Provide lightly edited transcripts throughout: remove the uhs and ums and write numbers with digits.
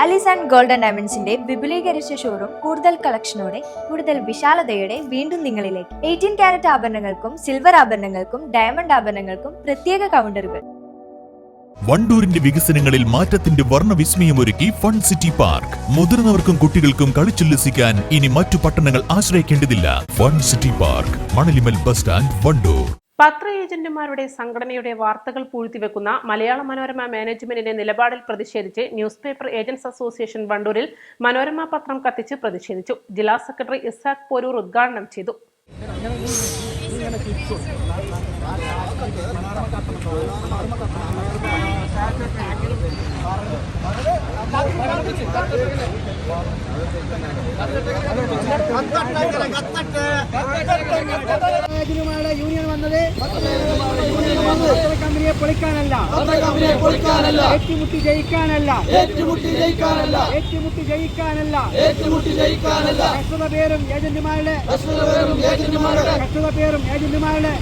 Alice and golden ഡയമണ്ട്സിന്റെ വിപുലീകരിച്ച showroom കൂടുതൽ കളക്ഷനോടെ കൂടുതൽ വിശാലതയോടെ വീണ്ടും നിങ്ങളിലേക്ക് 18 കാരറ്റ് ആഭരണങ്ങൾക്കും സിൽവർ ആഭരണങ്ങൾക്കും ഡയമണ്ട് ആഭരണങ്ങൾക്കും പ്രത്യേക കൗണ്ടറുകൾ. വണ്ടൂരിന്റെ വികസനങ്ങളിൽ മാറ്റത്തിന്റെ വർണ്ണവിസ്മയമൊരുക്കി ഫൺ സിറ്റി പാർക്ക്. മുതിർന്നവർക്കും കുട്ടികൾക്കും കളിച്ചുല്ലസിക്കാൻ ഇനി മറ്റു പട്ടണങ്ങൾ ആശ്രയിക്കേണ്ടതില്ല. Fun city park, Manalimal bus stand, Wandoor. പത്ര ഏജന്റുമാരുടെ സംഘടനയുടെ വാർത്തകൾ പൂഴ്ത്തിവെക്കുന്ന മലയാള മനോരമ മാനേജ്മെന്റിന്റെ നിലപാടിൽ പ്രതിഷേധിച്ച് ന്യൂസ് പേപ്പർ ഏജന്റ്സ് അസോസിയേഷൻ വണ്ടൂരിൽ മനോരമ പത്രം കത്തിച്ച് പ്രതിഷേധിച്ചു. ജില്ലാ സെക്രട്ടറി ഇസാഖ് പോരൂർ ഉദ്ഘാടനം ചെയ്തു. യൂണിയൻ വന്നത് കമ്പനിയെ പൊളിക്കാനല്ല, ഏറ്റുമുട്ടി ജയിക്കാനല്ല, കർഷക പേരും ഏജന്റുമാരുടെ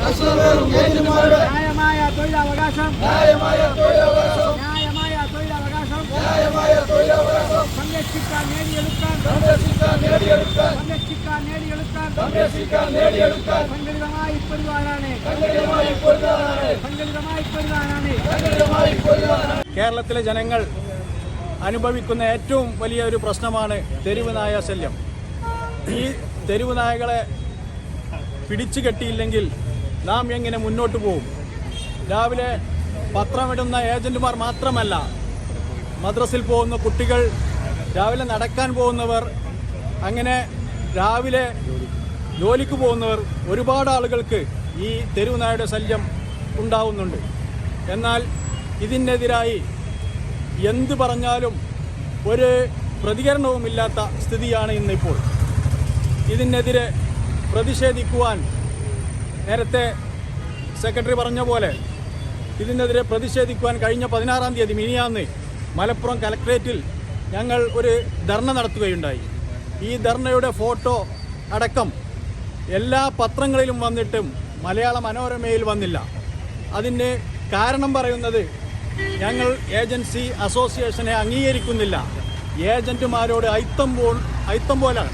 ന്യായമായ തൊഴിലവകാശം സംരക്ഷിക്കാൻ നേടിയെടുക്കാൻ സംഘടിതമായി പൊരുതാനാണ്. കേരളത്തിലെ ജനങ്ങൾ അനുഭവിക്കുന്ന ഏറ്റവും വലിയ ഒരു പ്രശ്നമാണ് തെരുവ് നായ ശല്യം. ഈ തെരുവ് നായകളെ പിടിച്ചു കെട്ടിയില്ലെങ്കിൽ നാം എങ്ങനെ മുന്നോട്ട് പോകും? രാവിലെ പത്രമിടുന്ന ഏജന്റുമാർ മാത്രമല്ല, മദ്രസിൽ പോകുന്ന കുട്ടികൾ, രാവിലെ നടക്കാൻ പോകുന്നവർ, അങ്ങനെ രാവിലെ ജോലിക്ക് പോകുന്നവർ, ഒരുപാട് ആളുകൾക്ക് ഈ തെരുവ് നായയുടെ ശല്യം ഉണ്ടാവുന്നുണ്ട്. എന്നാൽ ഇതിനെതിരായി എന്ത് പറഞ്ഞാലും ഒരു പ്രതികരണവുമില്ലാത്ത സ്ഥിതിയാണ് ഇന്നിപ്പോൾ. ഇതിനെതിരെ പ്രതിഷേധിക്കുവാൻ നേരത്തെ സെക്രട്ടറി പറഞ്ഞ പോലെ ഇതിനെതിരെ പ്രതിഷേധിക്കുവാൻ കഴിഞ്ഞ 16-ാം തീയതി മിനിയാന്ന് മലപ്പുറം കലക്ട്രേറ്റിൽ ഞങ്ങൾ ഒരു ധർണ നടത്തുകയുണ്ടായി. ഈ ധർണയുടെ ഫോട്ടോ അടക്കം എല്ലാ പത്രങ്ങളിലും വന്നിട്ടും മലയാള മനോരമയിൽ വന്നില്ല. അതിന് കാരണം പറയുന്നത് ഞങ്ങൾ ഏജൻസി അസോസിയേഷനെ അംഗീകരിക്കുന്നില്ല. ഏജന്റുമാരോട് അയിത്തം പോലെ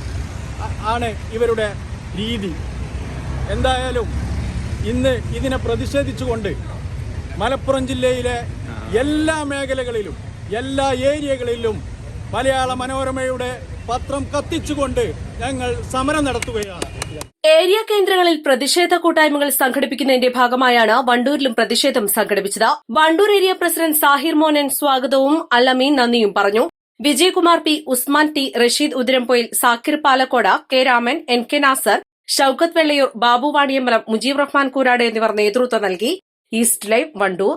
ആണ് ഇവരുടെ രീതി. എന്തായാലും ഇന്ന് ഇതിനെ പ്രതിഷേധിച്ചുകൊണ്ട് മലപ്പുറം ജില്ലയിലെ എല്ലാ മേഖലകളിലും എല്ലാ ഏരിയകളിലും മലയാള മനോരമയുടെ പത്രം കത്തിച്ചുകൊണ്ട് ഞങ്ങൾ സമരം നടത്തുകയാണ്. ഏരിയ കേന്ദ്രങ്ങളിൽ പ്രതിഷേധ കൂട്ടായ്മകൾ സംഘടിപ്പിക്കുന്നതിന്റെ ഭാഗമായാണ് വണ്ടൂരിലും പ്രതിഷേധം സംഘടിപ്പിച്ചത്. വണ്ടൂർ ഏരിയ പ്രസിഡന്റ് സാഹിർ മോനൻ സ്വാഗതവും അല്ലമീൻ നന്ദിയും പറഞ്ഞു. Vijayakumar P, Usman T, Rasheed Udirampoyil, Sakir Palakkode, K Raman, N K Nasar, Shoukath Vellayur, Babu Vaniyambalam, Mujeeb Rahman Koorad എന്നിവർ നേതൃത്വം നൽകി. East live, Wandoor.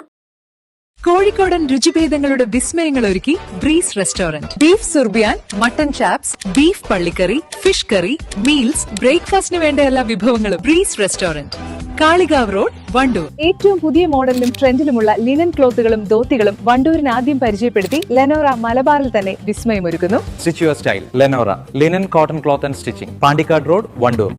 കോഴിക്കോടൻ രുചിഭേദങ്ങളുടെ വിസ്മയങ്ങൾ ഒരുക്കി breeze restaurant. Beef surbiyan, mutton chops, beef പള്ളിക്കറി, ഫിഷ് കറി, മീൽസ്, ബ്രേക്ക്ഫാസ്റ്റിന് വേണ്ട എല്ലാ വിഭവങ്ങളും. Breeze restaurant, Kalikavu road, Wandoor. ഏറ്റവും പുതിയ മോഡലിലും ട്രെൻഡിലുമുള്ള ലിനൻ ക്ലോത്തുകളും ധോത്തികളും വണ്ടൂരിന് ആദ്യം പരിചയപ്പെടുത്തി ലെനോറ മലബാറിൽ തന്നെ വിസ്മയമൊരുക്കുന്നു. Stitch your style Lenora linen cotton cloth and stitching, Pandikkad road, Wandoor.